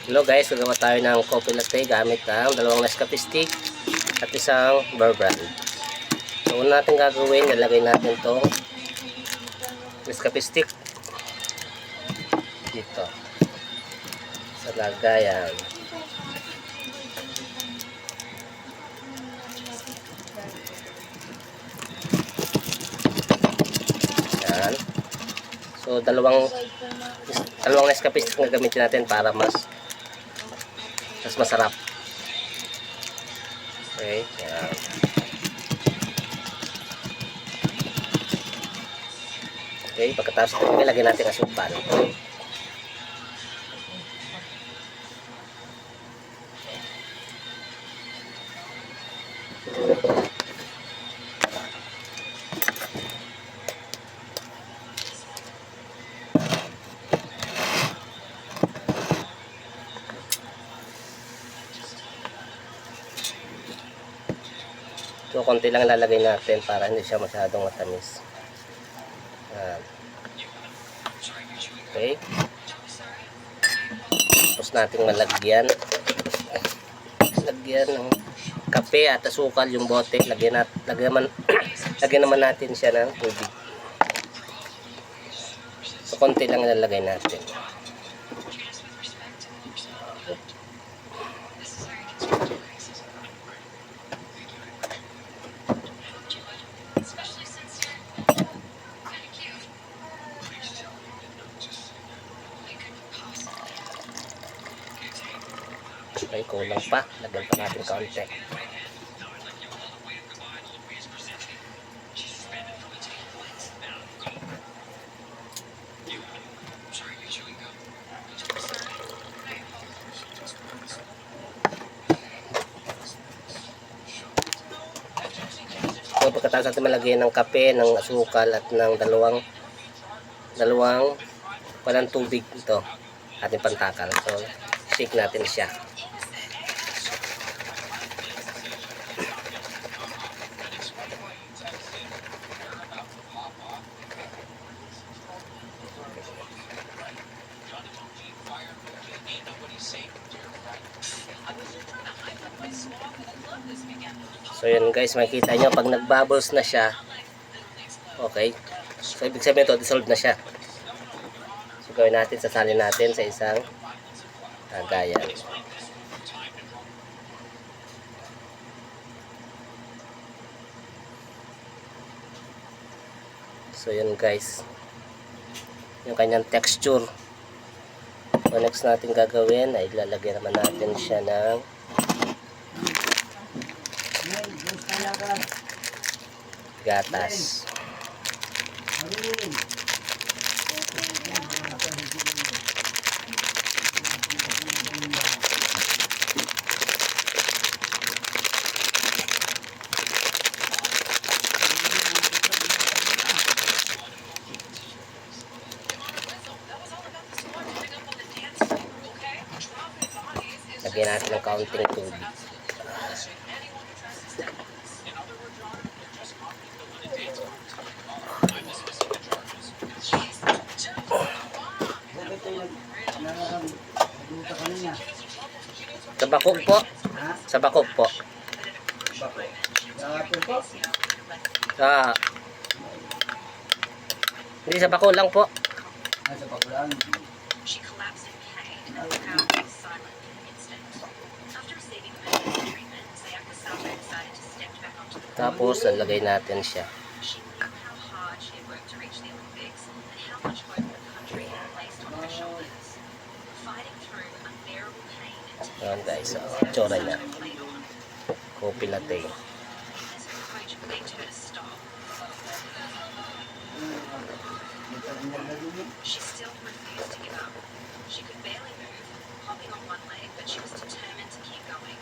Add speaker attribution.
Speaker 1: Hello guys, gagawa tayo ng coffee latte gamit ang 2 Nescafe stick at isang Bear Brand. So una natin gagawin, nalagay natin itong Nescafe stick dito sa lagayan. Yan. So dalawang Nescafe stick na gamitin natin para mas masarap. Okay, yan. Okay, pagkatapos ito, ilagay natin ang asukal. So, konti lang lalagay natin para hindi siya masyadong matamis. Yan. Okay. Tapos nating malagyan ng kape at asukal yung bote. Lagyan naman natin siya ng tubig. So, konti lang lalagay natin. Okay, kulang pa. Lagyan pa natin kaunti. So, pagkatapos natin malagyan ng kape, ng asukal at ng dalawang walang tubig ito ating pantakal. So, shake natin siya. So yun guys, makikita nyo pag nagbubbles na siya, okay, so ibig sabihin ito, dissolve na siya. So gawin natin, sasalin natin sa isang lagayan. So yun guys, yung kanyang texture. So next natin gagawin ay ilalagay naman natin siya ng gatas. Lagyan natin ng kaunting tubig. Sa bakog po. Sa bakog po. Hindi, sa bakog lang po.
Speaker 2: Sa bakog lang.
Speaker 1: Tapos, lalagay natin siya. Ayan guys, so, tsura niya. Coffee latte.
Speaker 3: She still refused to give up. She could barely move, hopping on one leg, but she was determined to keep going.